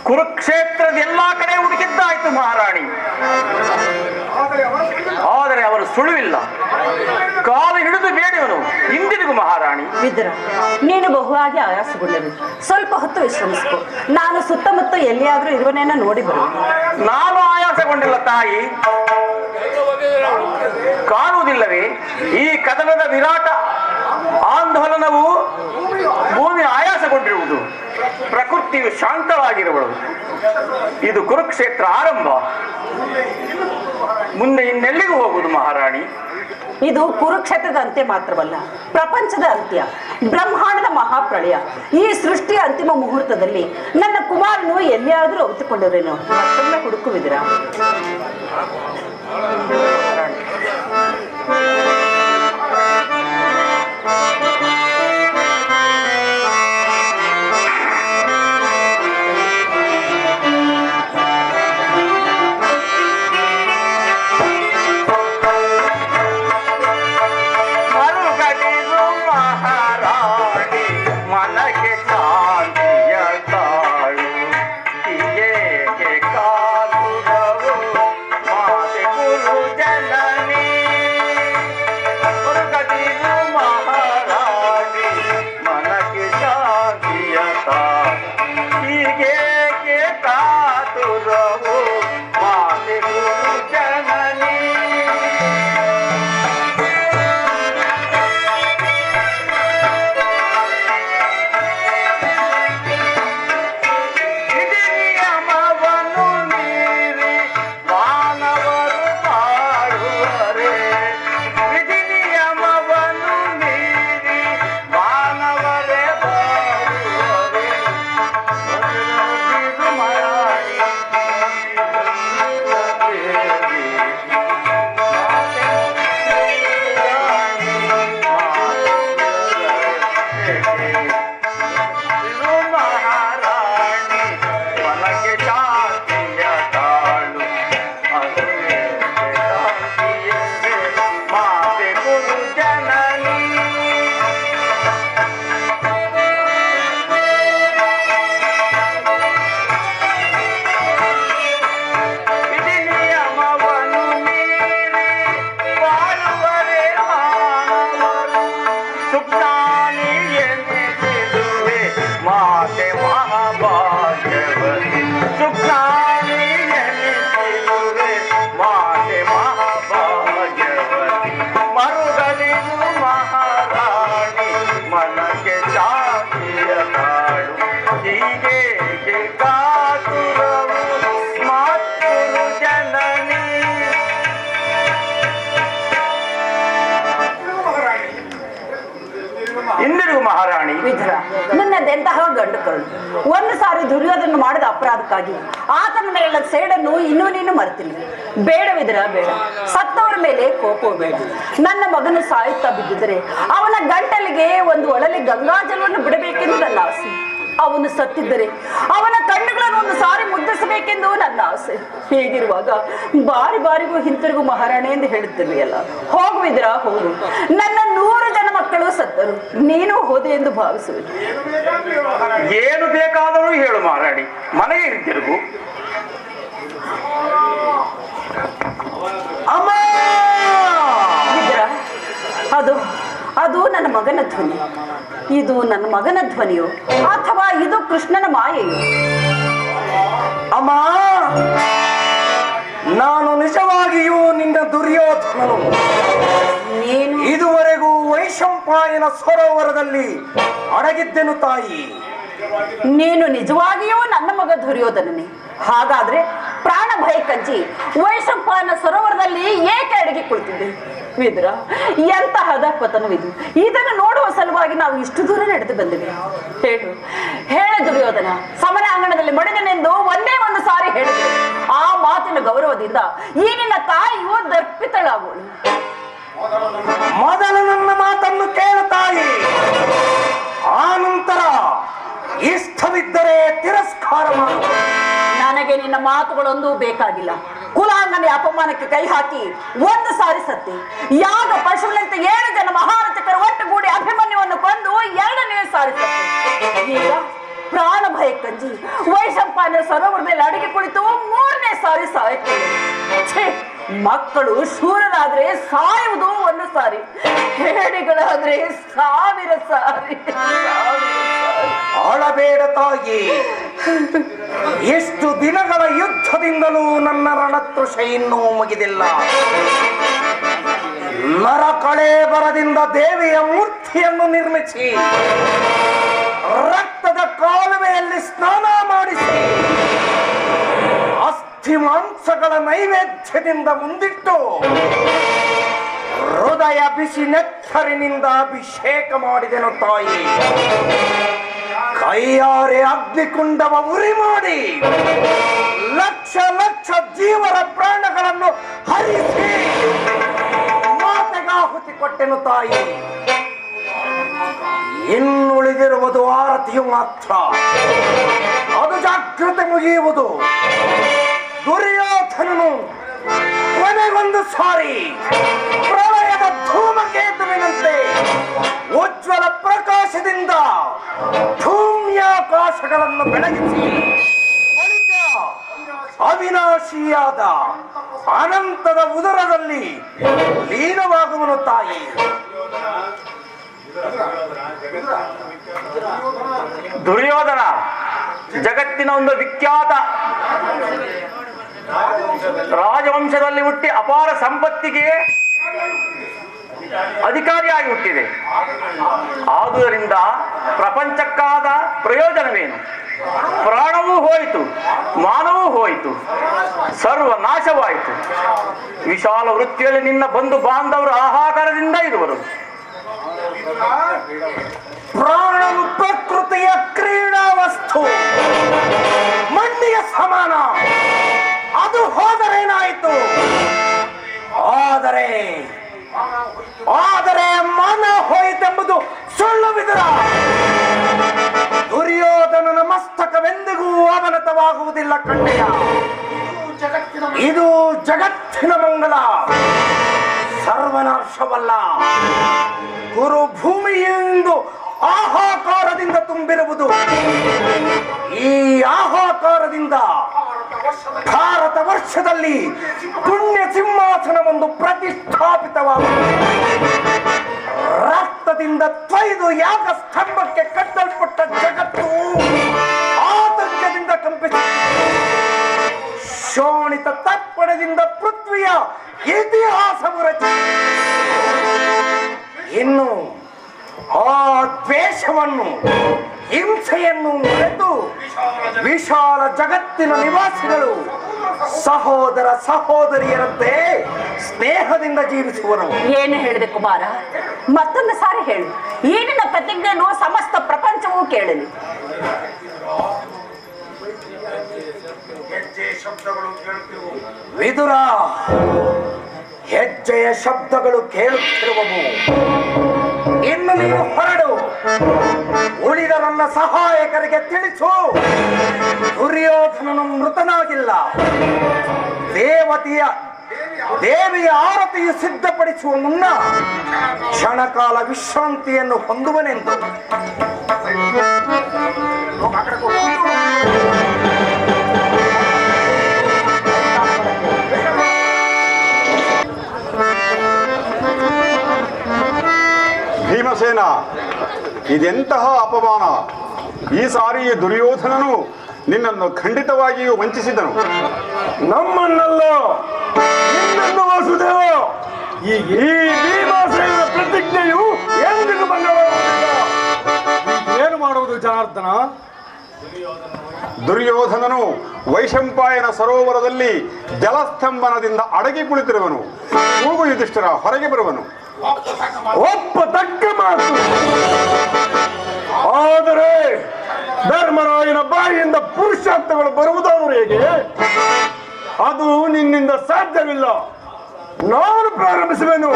ಕುರುಕ್ಷೇತ್ರದ ಎಲ್ಲಾ ಕಡೆ ಹುಡುಕಿದ್ದಾಯ್ತು ಮಹಾರಾಣಿ, ಆದರೆ ಅವರು ಸುಳುವಿಲ್ಲ. ಕಾಲು ಹಿಡಿದು ಬೇಡಿಯವನು ಹಿಂದಿರುಗು ಮಹಾರಾಣಿ. ವಿದುರ, ನೀನು ಬಹುವಾಗಿ ಆಯಾಸಗೊಂಡರು, ಸ್ವಲ್ಪ ಹೊತ್ತು ವಿಶ್ರಮಿಸಿಕೊ. ನಾನು ಸುತ್ತಮುತ್ತ ಎಲ್ಲಿಯಾದ್ರೂ ಇರುವನೇನ ನೋಡಿ ಬರುವೆ. ನಾನು ಆಯಾಸಗೊಂಡಿಲ್ಲ ತಾಯಿ, ಕಾಣುವುದಿಲ್ಲವೇ ಈ ಕದನದ ವಿರಾಟ ಆಂದೋಲನವು ಭೂಮಿ ಆಯಾಸಗೊಂಡಿರುವುದು, ಪ್ರಕೃತಿಯು ಶಾಂತವಾಗಿರುವಳು. ಇದು ಕುರುಕ್ಷೇತ್ರ ಆರಂಭ, ಮುಂದೆ ಇನ್ನೆಲ್ಲಿಗೂ ಹೋಗುವುದು ಮಹಾರಾಣಿ? ಇದು ಕುರುಕ್ಷೇತ್ರದ ಅಂತ್ಯ ಮಾತ್ರವಲ್ಲ, ಪ್ರಪಂಚದ ಅಂತ್ಯ, ಬ್ರಹ್ಮಾಂಡದ ಮಹಾಪ್ರಳಯ. ಈ ಸೃಷ್ಟಿಯ ಅಂತಿಮ ಮುಹೂರ್ತದಲ್ಲಿ ನನ್ನ ಕುಮಾರನು ಎಲ್ಲಿಯಾದರೂ ಅವಿತುಕೊಂಡಿರೇನೋ, ಮತ್ತೊಮ್ಮೆ ಹುಡುಕುವಿದಿರಾ? ವಿದುರ, ನನ್ನದೆಂತಹ ಗಂಡು ಕರುಳು. ಒಂದು ಸಾರಿ ದುರ್ಯೋಧನ ಮಾಡಿದ ಅಪರಾಧಕ್ಕಾಗಿ ಆತನ ಮೇಲಿನ ಸೇಡನ್ನು ಇನ್ನೂ ನೀನು ಮರೆತಿಲ್ಲ. ಬೇಡ ವಿದುರ, ಬೇಡ. ಸತ್ತವರ ಮೇಲೆ ಕೋಪವು ಬೇಡ. ನನ್ನ ಮಗನು ಸಾಯುತ್ತಾ ಬಿದ್ದಿದ್ದರೆ ಅವನ ಗಂಟಲಿಗೆ ಒಂದು ಒಳಲಿ ಗಂಗಾಜಲವನ್ನು ಬಿಡಬೇಕೆಂದು ನನ್ನ ಆಸೆ. ಅವನು ಸತ್ತಿದ್ದರೆ ಅವನ ಕಣ್ಣುಗಳನ್ನು ಒಂದು ಸಾರಿ ಮುದ್ದಿಸಬೇಕೆಂದು ನನ್ನ ಆಸೆ. ಹೀಗಿರುವಾಗ ಬಾರಿ ಬಾರಿಗೂ ಹಿಂತಿರುಗು ಮಹಾರಾಣಿ ಎಂದು ಹೇಳುತ್ತಿರುವೆ ಅಲ್ಲ. ಹೋಗುವಿದ್ರಾ, ಹೋಗು. ನನ್ನ 100 ಜನ ಮಕ್ಕಳು ಸತ್ತರು, ನೀನು ಹೋದೆ ಎಂದು ಭಾವಿಸುವೆ. ಏನು ಬೇಕಾದರೂ ಹೇಳು ಮಹಾರಾಣಿ, ಮನೆಗೆ ಹಿಂತಿರುಗು. ಅಮ್ಮ, ಅದು ನನ್ನ ಮಗನ ಧ್ವನಿ. ಇದು ನನ್ನ ಮಗನ ಧ್ವನಿಯೋ ಅಥವಾ ಇದು ಕೃಷ್ಣನ ಮಾಯೆಯೋ? ಅಮ್ಮ, ನಾನು ನಿಜವಾಗಿಯೂ ನಿನ್ನ ದುರ್ಯೋಧನನು. ನೀನು ಇದುವರೆಗೂ ವೈಶಂಪಾಯನ ಸರೋವರದಲ್ಲಿ ಅಡಗಿದ್ದೆನು ತಾಯಿ. ನೀನು ನಿಜವಾಗಿಯೂ ನನ್ನ ಮಗ ದುರ್ಯೋಧನನೇ. ಹಾಗಾದ್ರೆ ಪ್ರಾಣ ಭಯ ಕಜ್ಜಿ ವೈಶಂಪಾಯನ ಸರೋವರದಲ್ಲಿ ಏಕೆ ಅಡಗಿ ಕುಳಿತಿದ್ದೆ? ವಿದುರ, ಎಂತಹ ಪತನವಿದು. ಇದನ್ನು ನೋಡುವ ಸಲುವಾಗಿ ನಾವು ಇಷ್ಟು ದೂರ ನಡೆದು ಬಂದಿವೆ. ಹೇಳು ದುರ್ಯೋಧನ, ಸಮರಾಂಗಣದಲ್ಲಿ ಮಡಿದನೆಂದು ಒಂದೇ ಒಂದು ಸಾರಿ ಹೇಳಿದೆ. ಆ ಮಾತಿನ ಗೌರವದಿಂದ ಈ ನಿನ್ನ ತಾಯಿಯು ದರ್ಪಿತಳಾಗೋಳು. ಮೊದಲು ನನ್ನ ಮಾತನ್ನು ಕೇಳು ತಾಯಿ, ಆ ನಂತರ ಇಷ್ಟವಿದ್ದರೆ ತಿರಸ್ಕಾರ ಮಾಡು. ನನಗೆ ನಿನ್ನ ಮಾತುಗಳೊಂದು ಬೇಕಾಗಿಲ್ಲ. ಕುಲಾಂಗನ ಅಪಮಾನಕ್ಕೆ ಕೈ ಹಾಕಿ ಒಂದು ಸಾರಿ ಸತ್ತಿ, ಯಾಗ ಪಶುಗಳಂತೆ 7 ಜನ ಮಹಾರಥಕರು ಒಟ್ಟುಗೂಡಿ ಅಭಿಮನ್ಯುವನ್ನು ಕೊಂದು 2ನೇ ಸಾರಿ ಸತ್ತಿ. ಈಗ ಪ್ರಾಣ ಭಯ ಕಂಜಿ ವೈಶಂಪಾಯನ ಸರೋವರದಲ್ಲಿ ಅಡಗಿ ಕುಳಿತು 3ನೇ ಸಾರಿ ಸಾಯಕ್ಕೆ. ಮಕ್ಕಳು ಶೂರರಾದ್ರೆ ಸಾಯುವುದು 1 ಸಾರಿ, ಹೇಡಿಗಳಾದ್ರೆ 1000 ಸಾರಿ. ಆಳಬೇಡ ತಾಯಿ, ಎಷ್ಟು ದಿನಗಳ ಯುದ್ಧದಿಂದಲೂ ನನ್ನ ರಣತೃಷ ಇನ್ನೂ ಮುಗಿದಿಲ್ಲ. ನರಕಳೆ ಬರದಿಂದ ದೇವಿಯ ಮೂರ್ತಿಯನ್ನು ನಿರ್ಮಿಸಿ ರಕ್ತದ ಕಾಲುವೆಯಲ್ಲಿ ಸ್ನಾನ ಮಾಡಿಸಿ ಅಸ್ಥಿ ಮಾಂಸಗಳ ನೈವೇದ್ಯದಿಂದ ಮುಂದಿಟ್ಟು ಹೃದಯ ಬಿಸಿ ನೆತ್ತರಿನಿಂದ ಅಭಿಷೇಕ ಮಾಡಿದೆನು ತಾಯಿ. ಕೈಯಾರೆ ಅಗ್ನಿಕುಂಡವ ಉರಿ ಮಾಡಿ ಲಕ್ಷ ಲಕ್ಷ ಜೀವರ ಪ್ರಾಣಗಳನ್ನು ಹರಿಸಿ ಮಾತೆಗಾಹುತಿ ಕೊಟ್ಟೆನು ತಾಯಿ. ಇನ್ನುಳಿದಿರುವುದು ಆರತಿಯು ಮಾತ್ರ, ಅದು ಜಾಗೃತಿ ಮುಗಿಯುವುದು. ದುರ್ಯೋಧನನು ಕೊನೆಗೊಂದು ಸಾರಿ ಪ್ರಳಯದ ಧೂಮಕೇತುವಿನಂತೆ ಉಜ್ವಲ ಪ್ರಕಾಶದಿಂದ ಭೂಮ್ಯಾಕಾಶಗಳನ್ನು ಬೆಳಗಿಸಿ ಬಳಿಕ ಅವಿನಾಶಿಯಾದ ಅನಂತದ ಉದರದಲ್ಲಿ ಲೀನವಾಗುವನು ತಾಯಿ. ದುರ್ಯೋಧನ ಜಗತ್ತಿನ ಒಂದು ವಿಖ್ಯಾತ ರಾಜವಂಶದಲ್ಲಿ ಹುಟ್ಟಿ ಅಪಾರ ಸಂಪತ್ತಿಗೆ ಅಧಿಕಾರಿಯಾಗಿ ಹುಟ್ಟಿದೆ. ಆದುದರಿಂದ ಪ್ರಪಂಚಕ್ಕಾದ ಪ್ರಯೋಜನವೇನು? ಪ್ರಾಣವೂ ಹೋಯಿತು, ಮಾನವೂ ಹೋಯಿತು, ಸರ್ವ ನಾಶವಾಯಿತು. ವಿಶಾಲ ವೃತ್ತಿಯಲ್ಲಿ ನಿನ್ನ ಬಂಧು ಬಾಂಧವರು ಆಹಾಕಾರದಿಂದ ಇರುವರು. ಪ್ರಾಣವು ಪ್ರಕೃತಿಯ ಕ್ರೀಡಾ ವಸ್ತು, ಮಣ್ಣಿಗೆ ಸಮಾನ. ಅದು ಹೋದರೇನಾಯಿತು? ಆದರೆ ಮನ ಹೋಯಿತೆಂಬುದು ಸುಳ್ಳು ವಿದುರ. ದುರ್ಯೋಧನನ ಮಸ್ತಕವೆಂದಿಗೂ ಅವನತವಾಗುವುದಿಲ್ಲ ಕಣ್ಣಯ್ಯ. ಇದು ಜಗತ್ತಿನ ಮಂಗಳ, ಸರ್ವನಾಶವಲ್ಲ. ಗುರು ಭೂಮಿಯೆಂದು ಆಹಾಕಾರದಿಂದ ತುಂಬಿರುವುದು. ಈ ಆಹಾಕಾರದಿಂದ ಭಾರತ ವರ್ಷದಲ್ಲಿ ಪುಣ್ಯ ಸಿಂಹಾಸನವೊಂದು ಪ್ರತಿಷ್ಠಾಪಿತವಾಗುವುದು. ರಕ್ತದಿಂದ ತೊಯ್ದು ಯಾಗ ಸ್ತಂಭಕ್ಕೆ ಕಟ್ಟಲ್ಪಟ್ಟ ಜಗತ್ತು ಆತಂಕದಿಂದ ಕಂಪಿಸುತ್ತದೆ. ಶೋಣಿತ ತಪ್ಪಣದಿಂದ ಪೃಥ್ವಿಯ ಇತಿಹಾಸವು ರಚಿಸಿದೆ. ಇನ್ನು ಆ ದ್ವೇಷವನ್ನು, ಹಿಂಸೆಯನ್ನು ಮರೆತು ವಿಶಾಲ ಜಗತ್ತಿನ ನಿವಾಸಿಗಳು ಸಹೋದರ ಸಹೋದರಿಯರಂತೆ ಸ್ನೇಹದಿಂದ ಜೀವಿಸುವರು. ಏನು ಹೇಳಿದೆ ಕುಮಾರ? ಮತ್ತೊಂದು ಸಾರಿ ಹೇಳು. ಏನಿನ ಪ್ರತಿಜ್ಞೆಯನ್ನು ಸಮಸ್ತ ಪ್ರಪಂಚವೂ ಕೇಳಲಿ. ವಿದುರ, ಹೆಜ್ಜೆಯ ಶಬ್ದಗಳು ಕೇಳುತ್ತಿರುವವು. ಇನ್ನು ನೀನು ಹೊರಡು. ಉಳಿದ ನನ್ನ ಸಹಾಯಕರಿಗೆ ತಿಳಿಸು, ದುರ್ಯೋಧನನು ಮೃತನಾಗಿಲ್ಲ. ದೇವಿಯ ಆರತಿಯು ಸಿದ್ಧಪಡಿಸುವ ಮುನ್ನ ಕ್ಷಣಕಾಲ ವಿಶ್ರಾಂತಿಯನ್ನು ಹೊಂದುವನೆಂದು. ಭೀಮಸೇನ, ಇದೆಂತಹ ಅಪಮಾನ! ಈ ಸಾರಿ ದುರ್ಯೋಧನನು ನಿನ್ನನ್ನು ಖಂಡಿತವಾಗಿಯೂ ವಂಚಿಸಿದನು. ನಮ್ಮನ್ನಲ್ಲ, ನಿನ್ನನ್ನು ವಾಸುದೇವ. ಈ ಭೀಮಸೇನ ಪ್ರತಿಜ್ಞೆಯು ಎಂದಿಗೂ ಭಂಗವಾಗುವುದಿಲ್ಲ. ಏನು ಮಾಡುವುದು ಜನಾರ್ದನ? ದುರ್ಯೋಧನನು ವೈಶಂಪಾಯನ ಸರೋವರದಲ್ಲಿ ಜಲಸ್ತಂಭನದಿಂದ ಅಡಗಿ ಕುಳಿತಿರುವನು. ಹೋಗು ಯುಧಿಷ್ಠಿರ, ಹೊರಗೆ ಬರುವನು. ಒಪ್ಪತಕ್ಕ ಮಾತು. ಆದರೆ ಧರ್ಮರಾಯನ ಬಾಯಿಯಿಂದ ಪುರುಷಾರ್ಥಗಳು ಬರುವುದಾದರೂ ಹೇಗೆ? ಅದು ನಿನ್ನಿಂದ ಸಾಧ್ಯವಿಲ್ಲ. ನಾನು ಪ್ರಾರಂಭಿಸುವೆನು.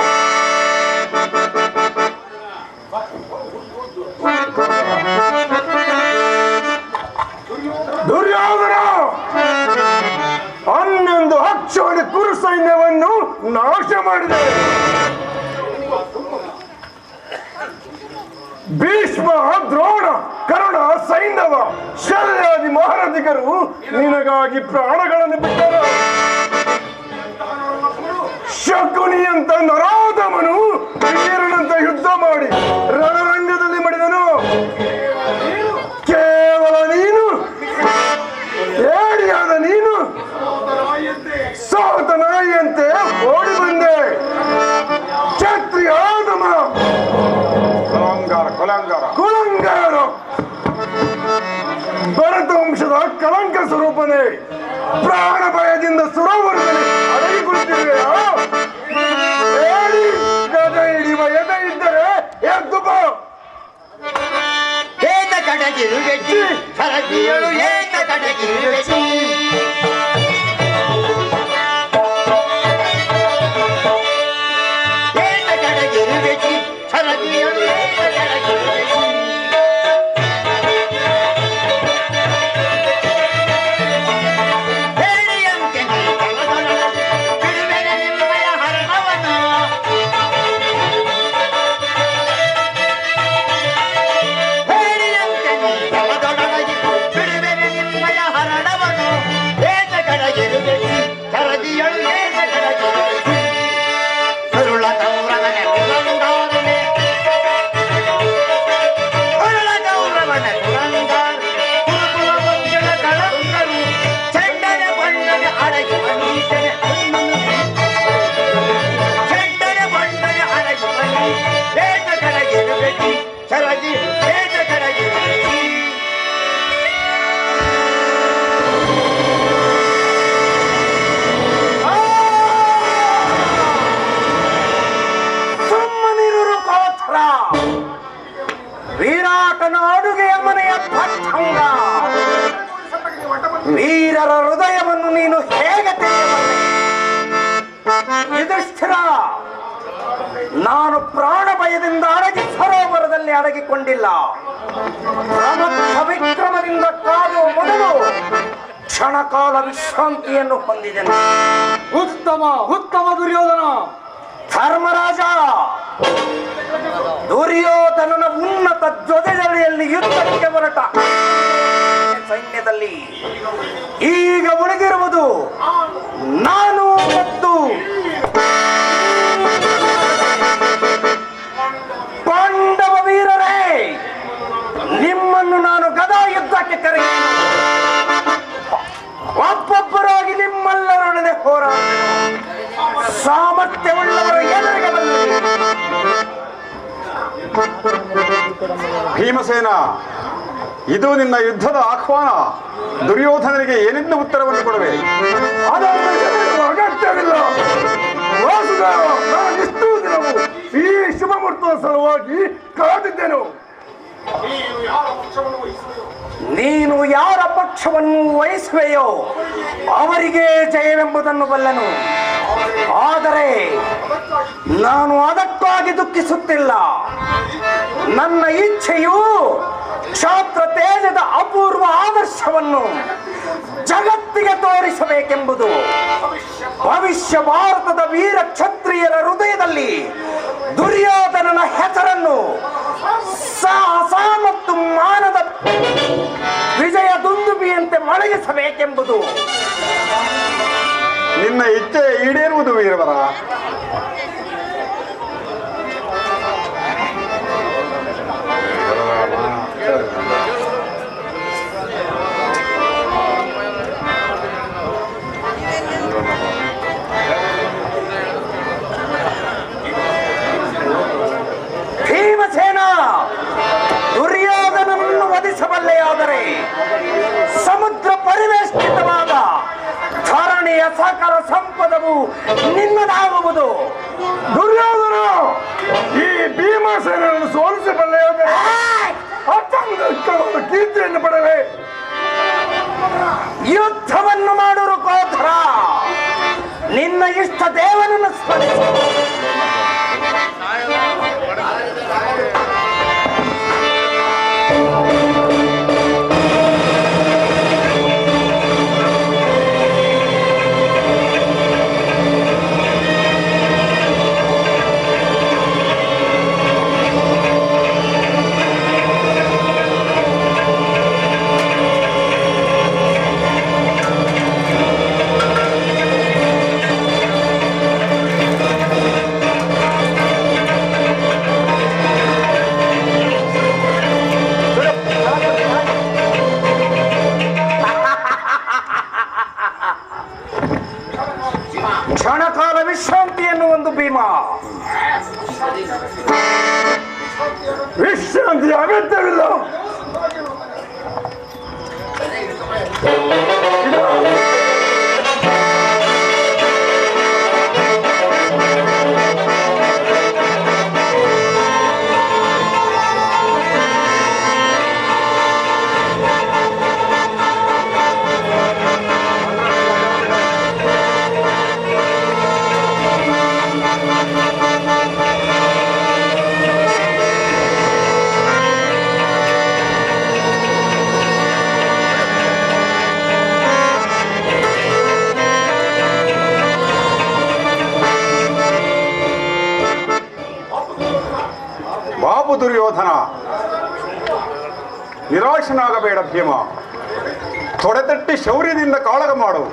ದುರ್ಯೋಧನ 11 ಅಕ್ಷೋಣಿ ಕುರು ಸೈನ್ಯವನ್ನು ನಾಶ ಮಾಡಿದೆ. ಭೀಷ್ಮ, ದ್ರೋಣ, ಕರ್ಣ ದ್ರೋಣ, ಸೈಂಧವ, ಶಲ್ಯಾದಿ ಮಹಾರಥಿಕರು ನಿನಗಾಗಿ ಪ್ರಾಣಗಳನ್ನು ಬಿಟ್ಟರು. ಶಕುನಿಯಂತ ನರಾಧಮನು ವೀರನಂತ ಯುದ್ಧ ಮಾಡಿ ರಣರಂಗದಲ್ಲಿ ಮಡಿದನು. ಕೇವಲ ನೀನು, ಏಡಿಯಾದ ನೀನು ಸೋತ ನಾಯಿಯಂತೆ ಓಡಿ ಬಂದೆ. ಕ್ಷತ್ರಿಯಾದಮ, ಕುಲಂಗಾರ, ಭರತ ವಂಶದ ಕಲಂಕ ಸ್ವರೂಪನೇ, ಪ್ರಾಣ ಭಯದಿಂದ ಸುರವರ್ಗನೆ ಅಡಗಿ ಕುಳಿತಿರುವೆಯಾ? ಗದ ಹಿಡಿಯುವ ಎದೆ ಇದ್ದರೆ ಎದ್ದು ಬಾ. ಏತ ಕಡಗಿರುವೆಚ್ಚಿ ಸರದಿಯಳು ಏತ ಕಡಗಿರುವೆಚ್ಚಿ ಏತ ಕಡಗಿರುವೆಚ್ಚಿ ಸರದಿಯಳು ಏತ ಕಡಗಿರುವೆಚ್ಚಿ ಹೇಳಿಯಂತೆ ನೀ ಕಲದೊಡನೆ ಬಿಡುವೆನೆ ನಿಮ್ಮಯ ಹರಣವನ್ನು ವಿರಾಟನ ಅಡುಗೆಯ ಮನೆಯ ಭಟ್ಟಂಗ, ವೀರರ ಹೃದಯವನ್ನು ನೀನು ಹೇಗೆ ತಿಳಿಯಬಲ್ಲೆ? ಯುಧಿಷ್ಠಿರ, ನಾನು ಪ್ರಾಣ ಭಯದಿಂದ ಅಡಗಿ ಸರೋವರದಲ್ಲಿ ಅಡಗಿಕೊಂಡಿಲ್ಲ. ಪ್ರಮಥ ವಿಕ್ರಮದಿಂದ ಕಾದುವ ಮೊದಲು ಕ್ಷಣಕಾಲ ವಿಶ್ರಾಂತಿಯನ್ನು ಹೊಂದಿದೆನು. ಉತ್ತಮ ಉತ್ತಮ ದುರ್ಯೋಧನ. ಧರ್ಮರಾಜ, ದುರ್ಯೋಧನನ ಉನ್ನತ ಜೊತೆಜಡೆಯಲ್ಲಿ ಯುದ್ಧಕ್ಕೆ ಹೊರಟ ಸೈನ್ಯದಲ್ಲಿ ಈಗ ಉಳಿದಿರುವುದು ನಾನು ಮತ್ತು ಪಾಂಡವ ವೀರರೇ. ನಿಮ್ಮನ್ನು ನಾನು ಗದಾ ಯುದ್ಧಕ್ಕೆ ಕರೆಯುತ್ತೇನೆ. ಒಬ್ಬೊಬ್ಬರಾಗಿ ನಿಮ್ಮೆಲ್ಲರೊಡನೆ ಹೋರಾಡುತ್ತೇನೆ. ಸಾಮರ್ಥ್ಯವುಳ್ಳವರ ಎದುರಿಗೆ ಬಂದಿದೆ. ಭೀಮಸೇನ, ಇದು ನಿನ್ನ ಯುದ್ಧದ ಆಹ್ವಾನ. ದುರ್ಯೋಧನನಿಗೆ ಏನೆಂದು ಉತ್ತರವನ್ನು ಕೊಡುವೆ? ಅದನ್ನು ಹೇಳುವ ಅಗತ್ಯವಿಲ್ಲ. ವಾಸುದೇವ, ನಾನು ಇಷ್ಟು ದಿನವೂ ಈ ಶುಭ ಮುಹೂರ್ತದ ಸಲುವಾಗಿ ಕಾದಿದ್ದೆನು. ನೀನು ಯಾರ ಪಕ್ಷವನ್ನು ವಹಿಸುವೆಯೋ ಅವರಿಗೆ ಜಯವೆಂಬುದನ್ನು ಬಲ್ಲನು. ಆದರೆ ನಾನು ಅದಕ್ಕಾಗಿ ದುಃಖಿಸುತ್ತಿಲ್ಲ. ನನ್ನ ಇಚ್ಛೆಯು ಕ್ಷಾತ್ರ ತೇಜದ ಅಪೂರ್ವ ಆದರ್ಶವನ್ನು ಜಗತ್ತಿಗೆ ತೋರಿಸಬೇಕೆಂಬುದು. ಭವಿಷ್ಯ ಭಾರತದ ವೀರ ಕ್ಷತ್ರಿಯರ ಹೃದಯದಲ್ಲಿ ದುರ್ಯೋಧನನ ಹೆಸರನ್ನು ಸಾಹಸ ಮತ್ತು ಮಾನದ ವಿಜಯ ದುಂದುಬಿಯಂತೆ ಮೊಳಗಿಸಬೇಕೆಂಬುದು. ನಿನ್ನ ಇಚ್ಛೆ ಈಡೇರುವುದು ವೀರವರ. ಭೀಮಸೇನ, ದುರ್ಯೋಧನನ್ನು ವಧಿಸಬಲ್ಲೆಯಾದರೆ ಸಮುದ್ರ ಪರಿವೇಷ್ಟಿತವಾದ ಧರಣಿಯ ಸಕಲ ಸಂಪದವು ನಿನ್ನದಾಗುವುದು. ದುರ್ಯೋಧನ, ಈ ಭೀಮಸೇನನ್ನು ಸೋಲಿಸಬಲ್ಲೆಯಾದರೆ ಕೀರ್ತಿಯನ್ನು ಪಡೆವೆ. ಯುದ್ಧವನ್ನು ಮಾಡುವ ಕೋತ್ರ, ನಿನ್ನ ಇಷ್ಟ ದೇವನನ್ನು ಸ್ಮರಿಸು. ಈ ಅಗತ್ಯವಿಲ್ಲ. ಬಾಬು ದುರ್ಯೋಧನ, ನಿರಾಶನಾಗಬೇಡ ಭೀಮ. ತೊಡೆತಟ್ಟಿ ಶೌರ್ಯದಿಂದ ಕಾಳಗ ಮಾಡು.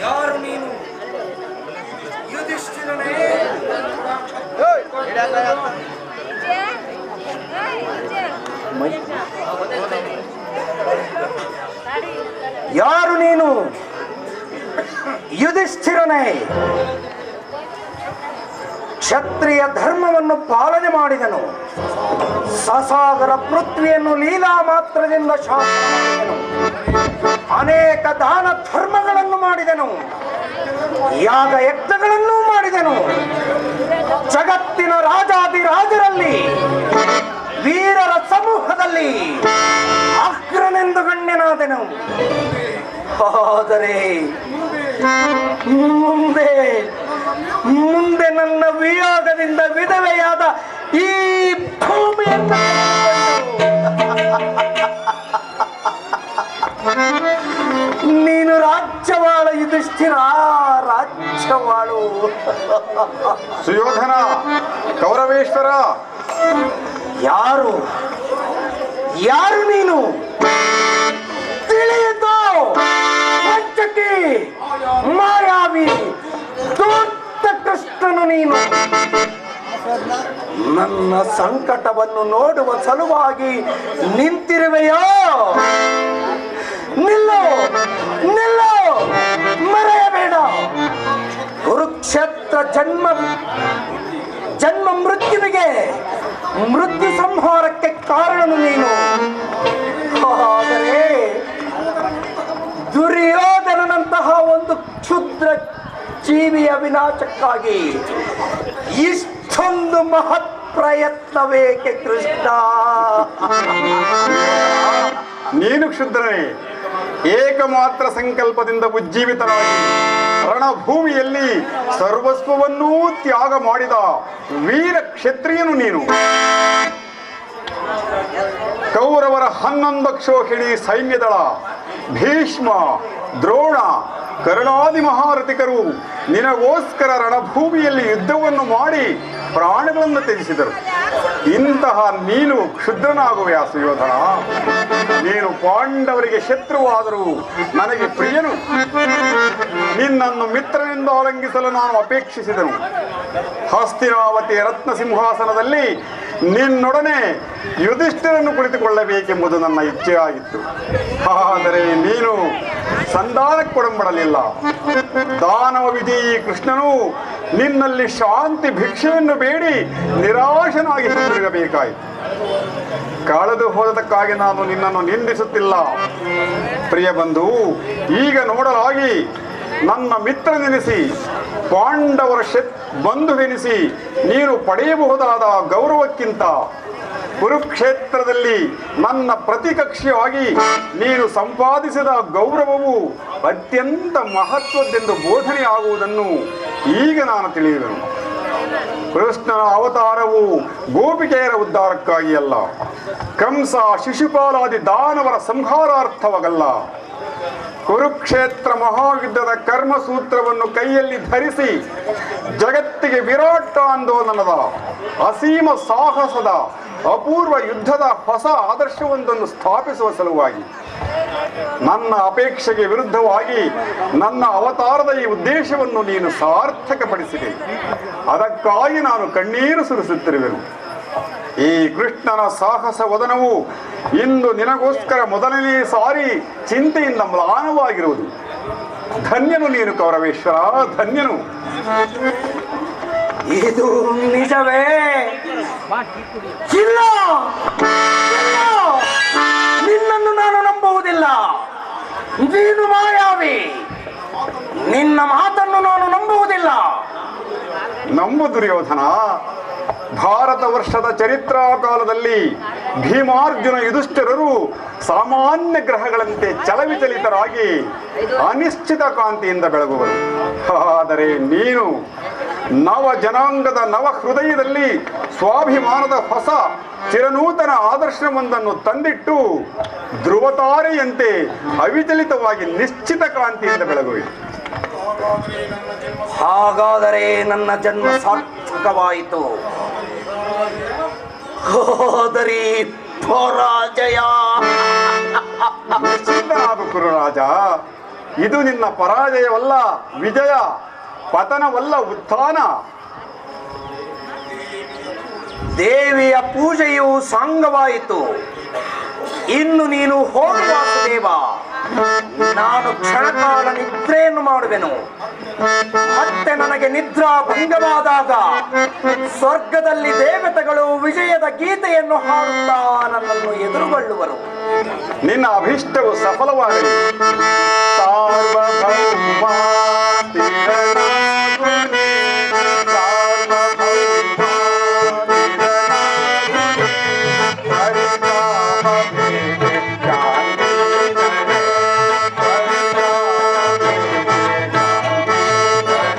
ಯಾರು ನೀನು? ಯುಧಿಷ್ಠಿರನೇ? ಯಾರು ನೀನು? ಯುಧಿಷ್ಠಿರನೇ? ಕ್ಷತ್ರಿಯ ಧರ್ಮವನ್ನು ಪಾಲನೆ ಮಾಡಿದನು. ಸಸಾಗರ ಪೃಥ್ವಿಯನ್ನು ಲೀಲಾ ಮಾತ್ರದಿಂದ ಶಾಸನ ಮಾಡಿದನು. ಅನೇಕ ದಾನ ಧರ್ಮಗಳನ್ನು ಮಾಡಿದನು. ಯಾಗ ಯಜ್ಞಗಳನ್ನೂ ಮಾಡಿದನು. ಜಗತ್ತಿನ ರಾಜಾದಿರಾಜರಲ್ಲಿ, ವೀರರ ಸಮೂಹದಲ್ಲಿ ಅಗ್ರನೆಂದು ಗಣ್ಯನಾದನು. ಆದರೆ ಮುಂದೆ ನನ್ನ ವಿಯೋಗದಿಂದ ವಿಧವೆಯಾದ ಈ ಭೂಮಿಯನ್ನು ನೀನು ರಾಜ್ಯವಾಳ ಯುಧಿಷ್ಠಿರ, ರಾಜ್ಯವಾಳು. ಸುಯೋಧನ, ಕೌರವೇಶ್ವರ, ಯಾರು ಯಾರು ನೀನು? ತಿಳಿಯಿತು. ವಂಚಕಿ, ಮಾಯಾವಿ, ದೂತ ಕೃಷ್ಣನು ನೀನು. ನನ್ನ ಸಂಕಟವನ್ನು ನೋಡುವ ಸಲುವಾಗಿ ನಿಂತಿರುವೆಯೋ? ನಿಲ್ಲು, ನಿಲ್ಲು, ಮರೆಯಬೇಡ. ಕುರುಕ್ಷೇತ್ರ ಜನ್ಮ ಮೃತ್ಯುವಿಗೆ, ಮೃತ್ಯು ಸಂಹಾರಕ್ಕೆ ಕಾರಣನು ನೀನು. ಆದರೆ ದುರ್ಯೋಧನನಂತಹ ಒಂದು ಕ್ಷುದ್ರ ಜೀವಿಯ ವಿನಾಶಕ್ಕಾಗಿ ಇಷ್ಟೊಂದು ಮಹತ್ ಪ್ರಯತ್ನವೇಕೆ ಕೃಷ್ಣ? ನೀನು ಕ್ಷುದ್ರನೇ. ಏಕಮಾತ್ರ ಸಂಕಲ್ಪದಿಂದ ಉಜ್ಜೀವಿತನಾಗಿ ರಣಭೂಮಿಯಲ್ಲಿ ಸರ್ವಸ್ವವನ್ನೂ ತ್ಯಾಗ ಮಾಡಿದ ವೀರ ಕ್ಷತ್ರಿಯನು ನೀನು. ಕೌರವರ 11 ಕ್ಷೋಹಿಣಿ ಸೈನ್ಯದಳ ಭೀಷ್ಮ, ದ್ರೋಣ, ಕರ್ಣಾದಿ ಮಹಾರಥಿಕರು ನಿನಗೋಸ್ಕರ ರಣಭೂಮಿಯಲ್ಲಿ ಯುದ್ಧವನ್ನು ಮಾಡಿ ಪ್ರಾಣಗಳನ್ನು ತ್ಯಜಿಸಿದರು. ಇಂತಹ ನೀನು ಕ್ಷುದ್ರನಾಗುವೆಯಾ ಸುಯೋಧನ? ನೀನು ಪಾಂಡವರಿಗೆ ಶತ್ರುವಾದರೂ ನನಗೆ ಪ್ರಿಯನು. ನಿನ್ನನ್ನು ಮಿತ್ರನೆಂದು ಆಲಂಗಿಸಲು ನಾನು ಅಪೇಕ್ಷಿಸಿದನು. ಹಸ್ತಿನಾವತಿಯ ರತ್ನ ಸಿಂಹಾಸನದಲ್ಲಿ ನಿನ್ನೊಡನೆ ಯುಧಿಷ್ಠಿರನ್ನು ಕುಳಿತುಕೊಳ್ಳಬೇಕೆಂಬುದು ನನ್ನ ಇಚ್ಛೆಯಾಗಿತ್ತು. ಆದರೆ ನೀನು ಸಂಧಾನಕ್ಕೊಡಂಬಡಲಿಲ್ಲ. ದಾನವ ವಿಜಯಿ ಕೃಷ್ಣನು ನಿನ್ನಲ್ಲಿ ಶಾಂತಿ ಭಿಕ್ಷೆಯನ್ನು ಬೇಡಿ ನಿರಾಶನಾಗಿ ಹಿಂದಿರುಗಬೇಕಾಯಿತು. ಕಳೆದು ಹೋದಕ್ಕಾಗಿ ನಾನು ನಿನ್ನನ್ನು ನಿಂದಿಸುತ್ತಿಲ್ಲ ಪ್ರಿಯ ಬಂಧು. ಈಗ ನೋಡಲಾಗಿ ನನ್ನ ಮಿತ್ರನೆನಿಸಿ ಪಾಂಡವರ ಬಂಧುವೆನಿಸಿ ನೀನು ಪಡೆಯಬಹುದಾದ ಗೌರವಕ್ಕಿಂತ ಕುರುಕ್ಷೇತ್ರದಲ್ಲಿ ನನ್ನ ಪ್ರತಿಕಕ್ಷಿಯಾಗಿ ನೀನು ಸಂಪಾದಿಸಿದ ಗೌರವವು ಅತ್ಯಂತ ಮಹತ್ವದ್ದೆಂದು ಬೋಧನೆಯಾಗುವುದನ್ನು ಈಗ ನಾನು ತಿಳಿಯುವೆನು. ಕೃಷ್ಣನ ಅವತಾರವು ಗೋಪಿಕೆಯರ ಉದ್ಧಾರಕ್ಕಾಗಿ ಅಲ್ಲ, ಕಂಸ ಶಿಶುಪಾಲಾದಿ ದಾನವರ ಸಂಹಾರಾರ್ಥವಾಗಲ್ಲ. ಕುರುಕ್ಷೇತ್ರ ಮಹಾಯುದ್ಧದ ಕರ್ಮಸೂತ್ರವನ್ನು ಕೈಯಲ್ಲಿ ಧರಿಸಿ ಜಗತ್ತಿಗೆ ವಿರಾಟ್ ಆಂದೋಲನದ ಅಸೀಮ ಸಾಹಸದ ಅಪೂರ್ವ ಯುದ್ಧದ ಹೊಸ ಆದರ್ಶವೊಂದನ್ನು ಸ್ಥಾಪಿಸುವ ಸಲುವಾಗಿ ನನ್ನ ಅಪೇಕ್ಷೆಗೆ ವಿರುದ್ಧವಾಗಿ ನನ್ನ ಅವತಾರದ ಈ ಉದ್ದೇಶವನ್ನು ನೀನು ಸಾರ್ಥಕಪಡಿಸಿದೆ. ಅದಕ್ಕಾಗಿ ನಾನು ಕಣ್ಣೀರು ಸುರಿಸುತ್ತಿರುವೆನು. ಈ ಕೃಷ್ಣನ ಸಾಹಸ ವದನವು ಇಂದು ನಿನಗೋಸ್ಕರ ಮೊದಲನೇ ಸಾರಿ ಚಿಂತೆಯಿಂದ ಮ್ಲಾನವಾಗಿರುವುದು. ಧನ್ಯನು ನೀನು ಕೌರವೇಶ್ವರ, ಧನ್ಯನು. ಇದು ನಿಜವೇ? ಇಲ್ಲ, ನಿನ್ನನ್ನು ನಾನು ನಂಬುವುದಿಲ್ಲ. ನೀನು ಮಾಯಾವಿ, ನಿನ್ನ ಮಾತನ್ನು ನಾನು ನಂಬುವುದಿಲ್ಲ. ನಂಬು ದುರ್ಯೋಧನ. ಭಾರತ ವರ್ಷದ ಚರಿತ್ರಾ ಕಾಲದಲ್ಲಿ ಭೀಮಾರ್ಜುನ ಯುಧಿಷ್ಠಿರರು ಸಾಮಾನ್ಯ ಗ್ರಹಗಳಂತೆ ಚಲವಿಚಲಿತರಾಗಿ ಅನಿಶ್ಚಿತ ಕಾಂತಿಯಿಂದ ಬೆಳಗುವರು. ಆದರೆ ನೀನು ನವ ಜನಾಂಗದ ನವ ಹೃದಯದಲ್ಲಿ ಸ್ವಾಭಿಮಾನದ ಹೊಸ ಚಿರನೂತನ ಆದರ್ಶವೊಂದನ್ನು ತಂದಿಟ್ಟು ಧ್ರುವತಾರೆಯಂತೆ ಅವಿಚಲಿತವಾಗಿ ನಿಶ್ಚಿತ ಕಾಂತಿಯಿಂದ ಬೆಳಗುವೆ. ಹಾಗಾದರೆ ನನ್ನ ಜನ್ಮ ಸಾರ್ಥಕವಾಯಿತು. ಹೋದರಿ ಪರಾಜಯ. ನಿಶ್ಚಿಂತನಾದ ಕುರುರಾಜ, ಇದು ನಿನ್ನ ಪರಾಜಯವಲ್ಲ, ವಿಜಯ. ಪತನವಲ್ಲ, ಉತ್ಥಾನ. ದೇವಿಯ ಪೂಜೆಯು ಸಾಂಗವಾಯಿತು. ಇನ್ನು ನೀನು ಹೋಗು ವಾಸುದೇವ. ನಾನು ಕ್ಷಣಕಾಲ ನಿದ್ರೆಯನ್ನು ಮಾಡುವೆನು. ಮತ್ತೆ ನನಗೆ ನಿದ್ರಾ ಭಂಗವಾದಾಗ ಸ್ವರ್ಗದಲ್ಲಿ ದೇವತೆಗಳು ವಿಜಯದ ಗೀತೆಯನ್ನು ಹಾಡುತ್ತಾ ನನ್ನನ್ನು ಎದುರುಗೊಳ್ಳುವರು. ನಿನ್ನ ಅಭಿಷ್ಟವು ಸಫಲವಾಗಲಿ. ಸಾರ್ವಭೌಮ ಸ್ಥಿರನಾಗುನಿ, ಸಾರ್ವಭೌಮ ಸ್ಥಿರನಾಗುನಿ, ಪರಿತಾಪವೇನೆ ಗಾಂಧೀನರೆ, ಪರಿತಾಪವೇನೆ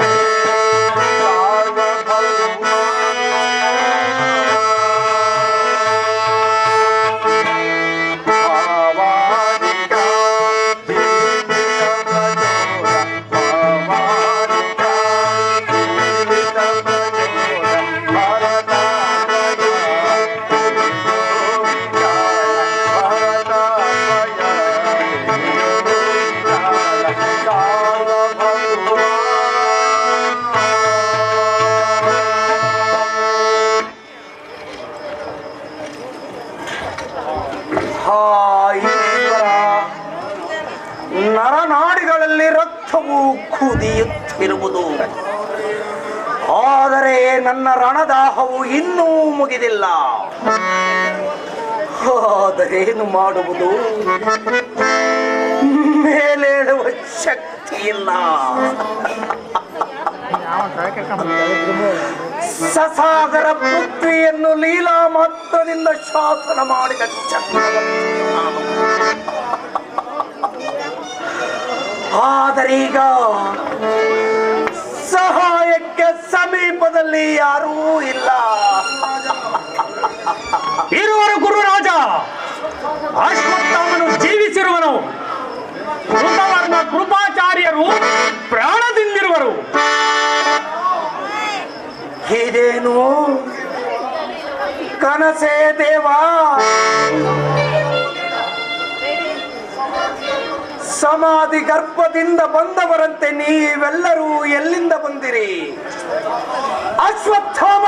ಗಾಂಧೀನರೆ, ಸಾರ್ವಭೌಮ. ನರನಾಡಿಗಳಲ್ಲಿ ರಕ್ತವು ಕುದಿಯುತ್ತಿರುವುದು. ಆದರೆ ನನ್ನ ರಣದಾಹವು ಇನ್ನೂ ಮುಗಿದಿಲ್ಲ. ಆದರೇನು ಮಾಡುವುದು? ಮೇಲೇಳುವ ಶಕ್ತಿ ಇಲ್ಲ. ಸಸಾಗರ ಪೃಥ್ವಿಯನ್ನು ಲೀಲಾ ಮಾತ್ರದಿಂದ ಶಾಸನ ಮಾಡಿದ ಚಕ್ರವರ್ತಿ ನಾನು. ಆದರೀಗ ಸಹಾಯಕ್ಕೆ ಸಮೀಪದಲ್ಲಿ ಯಾರೂ ಇಲ್ಲ. ಇರುವರು ಗುರುರಾಜ. ಅಶ್ವತ್ಥಾಮನು ಜೀವಿಸಿರುವನು. ಕೃತವರ್ಣ ಕೃಪಾಚಾರ್ಯರು ಪ್ರಾಣದಿಂದಿರುವರು. ಇದೇನು ಕನಸೇ ದೇವಾ? ಸಮಾಧಿ ಗರ್ಭದಿಂದ ಬಂದವರಂತೆ ನೀವೆಲ್ಲರೂ ಎಲ್ಲಿಂದ ಬಂದಿರಿ? ಅಶ್ವತ್ಥಾಮ,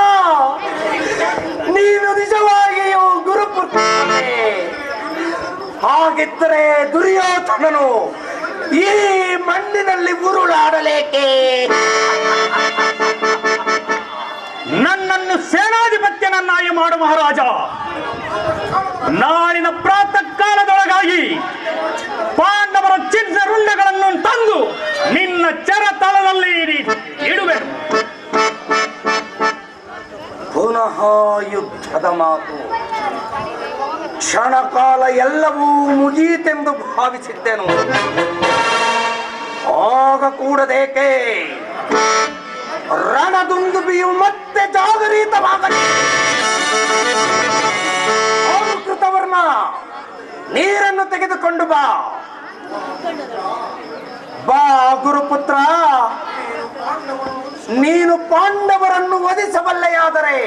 ನೀನು ನಿಜವಾಗಿಯೂ ಗುರುಪುತ್ರನೇ. ಹಾಗಿದ್ದರೆ ದುರ್ಯೋಧನನು ಈ ಮಣ್ಣಿನಲ್ಲಿ ಉರುಳಾಡಲೇಕೆ? ನನ್ನನ್ನು ಸೇನಾಧಿಪತ್ಯನ ಒಂದನ್ನಾಗಿ ಮಾಡು ಮಹಾರಾಜ. ನಾಳಿನ ಪ್ರಾತಃ ಕಾಲದೊಳಗಾಗಿ ಪಾಂಡವರ ಚಿನ್ನ ರುಂಡಗಳನ್ನು ತಂದು ನಿನ್ನ ಚರತಳದಲ್ಲಿ ಇಡುವೆ. ಪುನಃ ಯುದ್ಧದ ಮಾತು. ಕ್ಷಣಕಾಲ ಎಲ್ಲವೂ ಮುಗಿಯಿತೆಂದು ಭಾವಿಸಿದ್ದೆನು. ಆಗ ಕೂಡದೇಕೆ ರಣದುಂದುಬಿಯು ಮತ್ತೆ ಜಾಗರಿತವಾಗಲಿ. ಕೃತವರ್ಣ, ನೀರನ್ನು ತೆಗೆದುಕೊಂಡು ಬಾ. ಬಾ ಗುರುಪುತ್ರ, ನೀನು ಪಾಂಡವರನ್ನು ವಧಿಸಬಲ್ಲೆಯಾದರೆ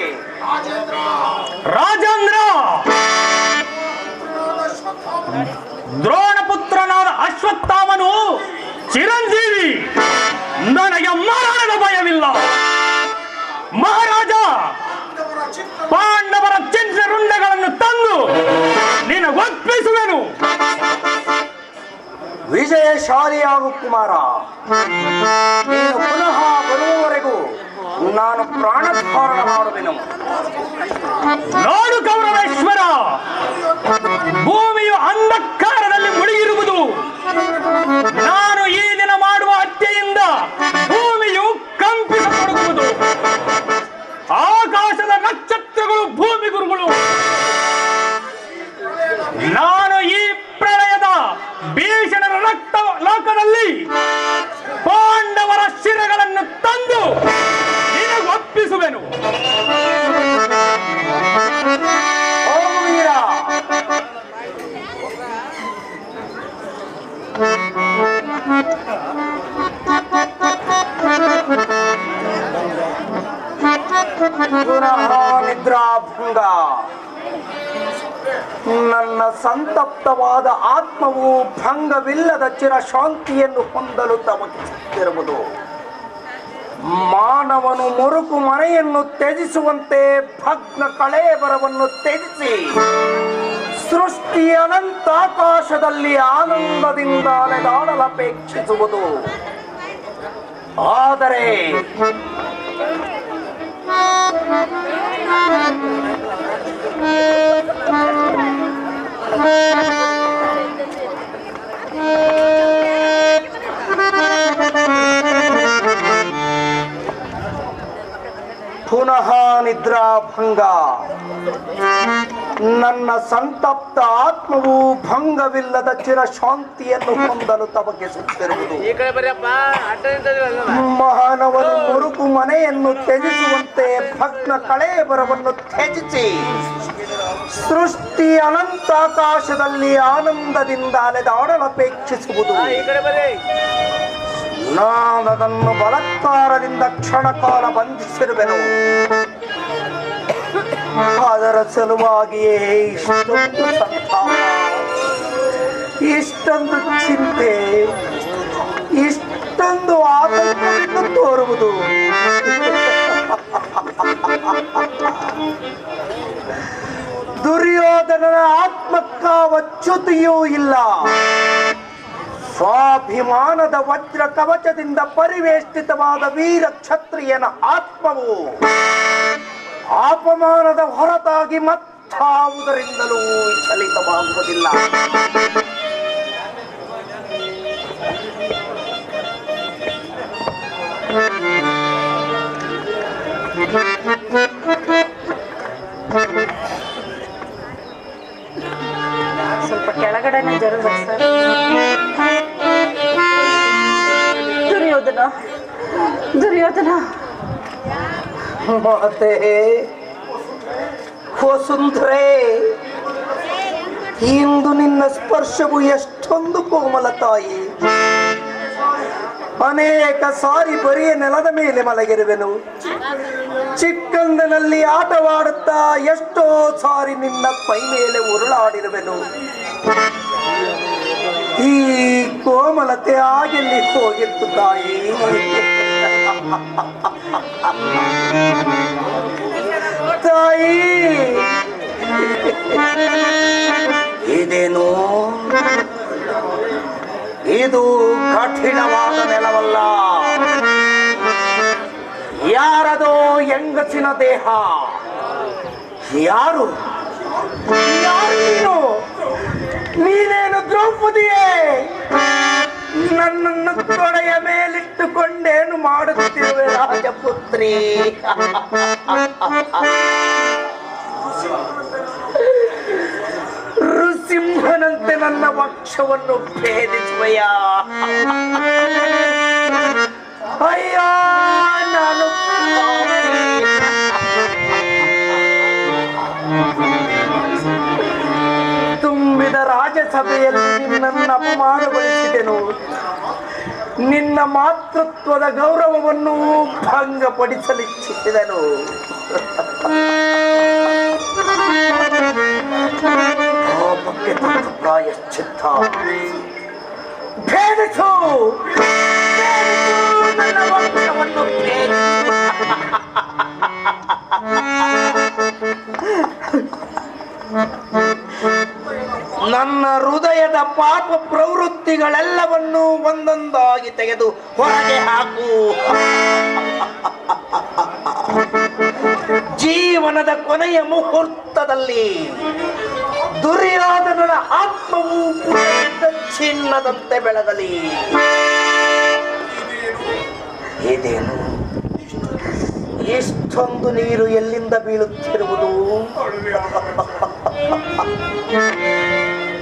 ರಾಜೇಂದ್ರ, ದ್ರೋಣಪುತ್ರನಾದ ಅಶ್ವತ್ಥಾಮನು ಚಿರಂಜೀವಿ. ನನಗೆ ಮರಣದ ಭಯವಿಲ್ಲ ಮಹಾರಾಜ. ಪಾಂಡವರ ಚಿನ್ನ ರುಂಡಗಳನ್ನು ತಂದು ನಿನಗೊಪ್ಪಿಸುವೆನು. ವಿಜಯಶಾಲಿಯಾಗು ಕುಮಾರ. ನೀನು ಪುನಃ ಬರುವವರೆಗೂ ನಾನು ಪ್ರಾಣಧಾರಣ ಮಾಡುವೆನು. ನೋಡು ಗೌರವೇಶ್ವರ, ಭೂಮಿಯು ಅಂಧಕಾರದಲ್ಲಿ ಮುಳುಗಿರುವುದು. ನಾನು ಈ ದಿನ ಮಾಡುವ ಹತ್ಯೆಯಿಂದ ಭೂಮಿಯು ಕಂಪಿಸತೊಡಗುವುದು. ಆಕಾಶದ ನಕ್ಷತ್ರಗಳು ಭೂಮಿ ಗುರುಗಳು. ನಾನು ಈ ಪ್ರಳಯದ ಭೀಷಣರ ರಕ್ತ ಲೋಕದಲ್ಲಿ ಪಾಂಡವರ ಶಿರಗಳನ್ನು ತಂದು ನಿನಗೊಪ್ಪಿಸುವೆನು. ವೀರ, ಪುನಃ ನಿದ್ರಾಭಂಗ. ನನ್ನ ಸಂತಪ್ತವಾದ ಆತ್ಮವು ಭಂಗವಿಲ್ಲದ ಚಿರಶಾಂತಿಯನ್ನು ಹೊಂದಲು ತಮಗಿಸುತ್ತಿರುವುದು. ಮಾನವನು ಮುರುಕು ಮನೆಯನ್ನು ತ್ಯಜಿಸುವಂತೆ ಭಗ್ನ ಕಳೇಬರವನ್ನು ತ್ಯಜಿಸಿ ಸೃಷ್ಟಿ ಅನಂತಾಕಾಶದಲ್ಲಿ ಆನಂದದಿಂದ ಅಲೆದಾಡಲಪೇಕ್ಷಿಸುವುದು. ಆದರೆ ಪುನಃ ನಿದ್ರಾಭಂಗ. ನನ್ನ ಸಂತಪ್ತ ಆತ್ಮವು ಭಂಗವಿಲ್ಲದ ಚಿರಶಾಂತಿಯನ್ನು ಹೊಂದಲು ತಮಗಿಸುತ್ತಿರುವುದು. ಮಾನವನು ಮುರುಕು ಮನೆಯನ್ನು ತ್ಯಜಿಸುವಂತೆ ಭಗ್ನ ಕಳೇಬರವನ್ನು ತ್ಯಜಿಸಿ ಸೃಷ್ಟಿ ಅನಂತಾಕಾಶದಲ್ಲಿ ಆನಂದದಿಂದ ಅಲೆದಾಡಲಪೇಕ್ಷಿಸುವುದು. ನಾನದನ್ನು ಬಲಾತ್ಕಾರದಿಂದ ಕ್ಷಣಕಾಲ ಬಂಧಿಸಿರುವೆನು. ಅದರ ಸಲುವಾಗಿಯೇ ಇಷ್ಟೊಂದು ಸಂತಾಪ, ಇಷ್ಟೊಂದು ಚಿಂತೆ, ಇಷ್ಟೊಂದು ಆತಂಕವನ್ನು ತೋರುವುದು. ದುರ್ಯೋಧನನ ಆತ್ಮಕ್ಕಾವ ಚ್ಯುತಿಯೂ ಇಲ್ಲ. ಸ್ವಾಭಿಮಾನದ ವಜ್ರ ಕವಚದಿಂದ ಪರಿವೇಷ್ಟಿತವಾದ ವೀರ ಕ್ಷತ್ರಿಯನ ಆತ್ಮವು ಅಪಮಾನದ ಹೊರತಾಗಿ ಮತ್ತಾವುದರಿಂದಲೂ ಚಲಿತವಾಗುವುದಿಲ್ಲ. ಸ್ವಲ್ಪ ಕೆಳಗಡೆನೆ ಜರುಗ ಸರ್. ದುರ್ಯೋಧನ, ದುರ್ಯೋಧನ. ಮಾತೆ ವಸುಂಧರೆ, ಇಂದು ನಿನ್ನ ಸ್ಪರ್ಶವು ಎಷ್ಟೊಂದು ಕೋಮಲ ತಾಯಿ. ಅನೇಕ ಸಾರಿ ಬರಿಯ ನೆಲದ ಮೇಲೆ ಮಲಗಿರುವೆನು. ಚಿಕ್ಕಂದನಲ್ಲಿ ಆಟವಾಡುತ್ತಾ ಎಷ್ಟೋ ಸಾರಿ ನಿನ್ನ ಪೈ ಮೇಲೆ ಉರುಳಾಡಿರುವೆನು. ಈ ಕೋಮಲತೆ ಆಗೆಲ್ಲಿ ಹೋಗಿತ್ತು ತಾಯಿ? ತಾಯಿ, ಇದೇನು? ಇದು ಕಠಿಣವಾದ ನೆಲವಲ್ಲ, ಯಾರದೋ ಹೆಂಗಸಿನ ದೇಹ. ಯಾರು ಯಾರು ನೀನು? ನೀನೇನು ದ್ರೌಪದಿಯೇ? ನನ್ನನ್ನು ತೊಡೆಯ ಮೇಲಿಟ್ಟುಕೊಂಡೇನು ಮಾಡುತ್ತಿರುವೆ ರಾಜಪುತ್ರಿ? ಋಸಿಂಹನಂತೆ ನನ್ನ ವಕ್ಷವನ್ನು ಭೇದಿಸುವೆಯ? ಅಯ್ಯ ನಾನು ತುಂಬಿದ ರಾಜಸಭೆಯಲ್ಲಿ ನಿನ್ನನ್ನು ಅಪಮಾನಗೊಳಿಸಿದೆನು. ನಿನ್ನ ಮಾತೃತ್ವದ ಗೌರವವನ್ನು ಭಂಗಪಡಿಸಲಿಚ್ಛಿಸಿದನು. ಪಾಪಕ್ಕೆ ತಕ್ಕ ಪ್ರಾಯಶ್ಚಿತ್ತ. ಭೇದಿಸು ನನ್ನ ವಂಶವನ್ನು ಭೇದಿಸು. ನನ್ನ ಹೃದಯದ ಪಾಪ ಪ್ರವೃತ್ತಿಗಳೆಲ್ಲವನ್ನು ಒಂದೊಂದಾಗಿ ತೆಗೆದು ಹೊರಗೆ ಹಾಕು. ಜೀವನದ ಕೊನೆಯ ಮುಹೂರ್ತದಲ್ಲಿ ದುರ್ಯೋಧನನ ಆತ್ಮವು ಚಿನ್ನದಂತೆ ಬೆಳಗಲಿ. ಇದೇನು ಎಷ್ಟೊಂದು ನೀರು ಎಲ್ಲಿಂದ ಬೀಳುತ್ತಿರುವುದು?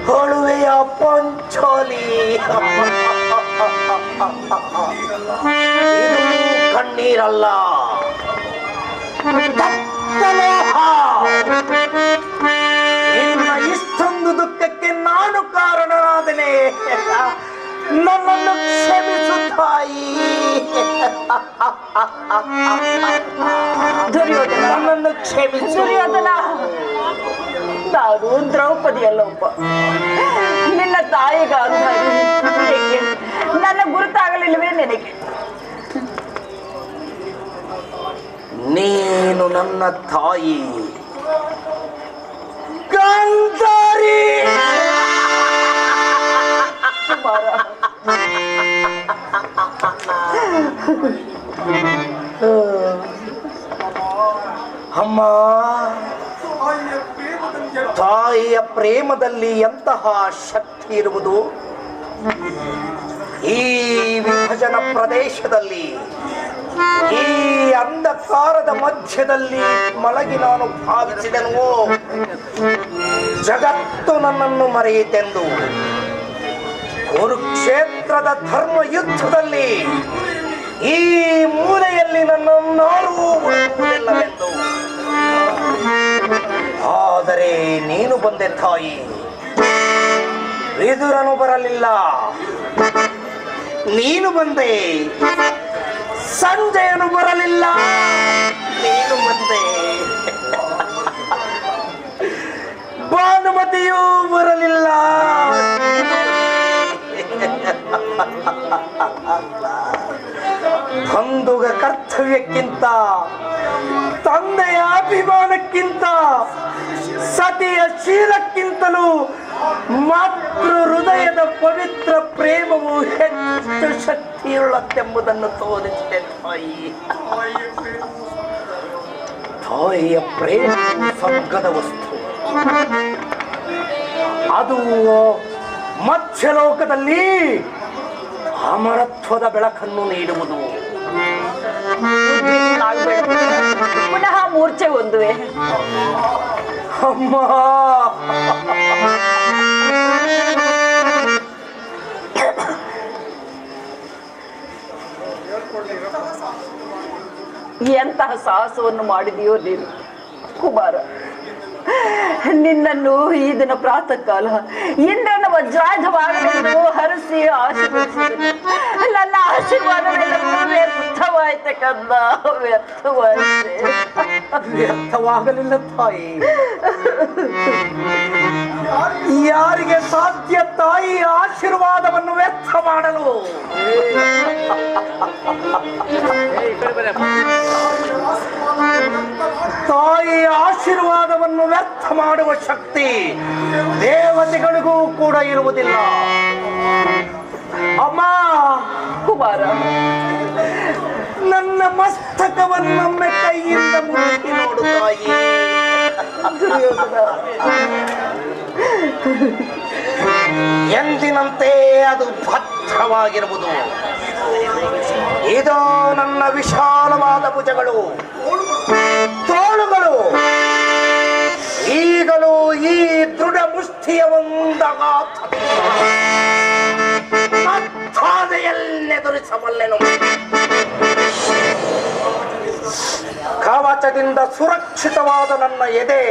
ಹೊಳುವೆಯ ಪಂಚೋಲಿ. ಇದು ಕಣ್ಣೀರಲ್ಲ, ಇನ್ನ ಇಷ್ಟೊಂದು ದುಃಖಕ್ಕೆ ನಾನು ಕಾರಣನಾದನೆ. ನನ್ನನ್ನು ಕ್ಷಮಿಸು ತಾಯಿ. ದುರ್ಯೋಧನ, ನನ್ನನ್ನು ಕ್ಷಮಿಸು. ದುರ್ಯೋಧನ, ನಾನು ದ್ರೌಪದಿ ಅಲ್ಲೊಬ್ಬ ನಿನ್ನ ತಾಯಿಗಾರು. ನನ್ನ ಗುರುತಾಗಲಿಲ್ಲವೇ ನಿನಗೆ? ನೀನು ನನ್ನ ತಾಯಿ ಗಾಂಧಾರಿ. ಅಮ್ಮ, ತಾಯಿಯ ಪ್ರೇಮದಲ್ಲಿ ಎಂತಹ ಶಕ್ತಿ ಇರುವುದು. ಈ ವಿಭಜನ ಪ್ರದೇಶದಲ್ಲಿ, ಈ ಅಂಧಕಾರದ ಮಧ್ಯದಲ್ಲಿ ಮಲಗಿ ನಾನು ಭಾವಿಸಿದೆನು, ಜಗತ್ತು ನನ್ನನ್ನು ಮರೆಯಿತೆಂದು. ಕುರುಕ್ಷೇತ್ರದ ಧರ್ಮ ಯುದ್ಧದಲ್ಲಿ ಈ ಮೂಲೆಯಲ್ಲಿ ನನ್ನನ್ನು ನಾರು ಹುಡುಕುವುದಿಲ್ಲವೆಂದು. ಆದರೆ ನೀನು ಬಂದೆ ತಾಯಿ. ವಿದುರನು ಬರಲಿಲ್ಲ, ನೀನು ಬಂದೆ. ಸಂಜಯನು ಬರಲಿಲ್ಲ, ನೀನು ಬಂದೆ. ಭಾನುಮತಿಯೂ ಬರಲಿಲ್ಲ. ಬಂಧುಗ ಕರ್ತವ್ಯಕ್ಕಿಂತ, ತಂದೆಯ ಅಭಿಮಾನಕ್ಕಿಂತ, ಸತಿಯ ಶೀಲಕ್ಕಿಂತಲೂ ಮಾತೃ ಹೃದಯದ ಪವಿತ್ರ ಪ್ರೇಮವು ಹೆಚ್ಚು ಶಕ್ತಿಯುಳ್ಳತೆಂಬುದನ್ನು ತೋರಿಸಿದೆ ತಾಯಿ. ತಾಯಿಯ ಪ್ರೇಮ ಸ್ವರ್ಗದ ವಸ್ತು. ಅದು ಮತ್ಸ್ಯಲೋಕದಲ್ಲಿ ಅಮರತ್ವದ ಬೆಳಕನ್ನು ನೀಡುವುದು. ಪುನಃ ಮೂರ್ಛೆ ಹೊಂದುವೆ. ಅಮ್ಮ, ಎಂತಹ ಸಾಹಸವನ್ನು ಮಾಡಿದೆಯೋ ನೀನು ಕುಮಾರ. ನಿನ್ನನ್ನು ಈ ದಿನ ಪ್ರಾತಃ ಕಾಲ ಇಂದ್ರನ ವಜ್ರಾಯುಧವಾಗಲೆಂದು ಹರಸಿ ಆಶೀರ್ವದಿಸಿದನು. ನನ್ನ ಆಶೀರ್ವಾದವೆಲ್ಲವೂ ವ್ಯರ್ಥವಾಯ್ತೆ ಕಂದ, ವ್ಯರ್ಥವಾಯ್ತೆ. ವ್ಯರ್ಥವಾಗಲಿಲ್ಲ ತಾಯಿ. ಯಾರಿಗೆ ಸಾಧ್ಯ ತಾಯಿ ಆಶೀರ್ವಾದವನ್ನು ವ್ಯರ್ಥ ಮಾಡಲು? ತಾಯಿ ಆಶೀರ್ವಾದವನ್ನು ವ್ಯರ್ಥ ಮಾಡುವ ಶಕ್ತಿ ದೇವತೆಗಳಿಗೂ ಕೂಡ ಇರುವುದಿಲ್ಲ. ಅಮ್ಮ ಕುಮಾರ, ನನ್ನ ಮಸ್ತಕವನ್ನೊಮ್ಮೆ ಕೈಯಿಂದ ಮುಟ್ಟಿ ನೋಡು ತಾಯಿ. ಎಂದಿನಂತೆ ಅದು ಭದ್ರವಾಗಿರುವುದು. ಇದೋ ನನ್ನ ವಿಶಾಲವಾದ ಭುಜಗಳು, ತೋಳುಗಳು. ಈಗಲೂ ಈ ದೃಢ ಮುಷ್ಟಿಯ ಒಂದಾದೆಯನ್ನೆದುರಿಸಬಲ್ಲೆನು. ಕವಚದಿಂದ ಸುರಕ್ಷಿತವಾದ ನನ್ನ ಎದೆ,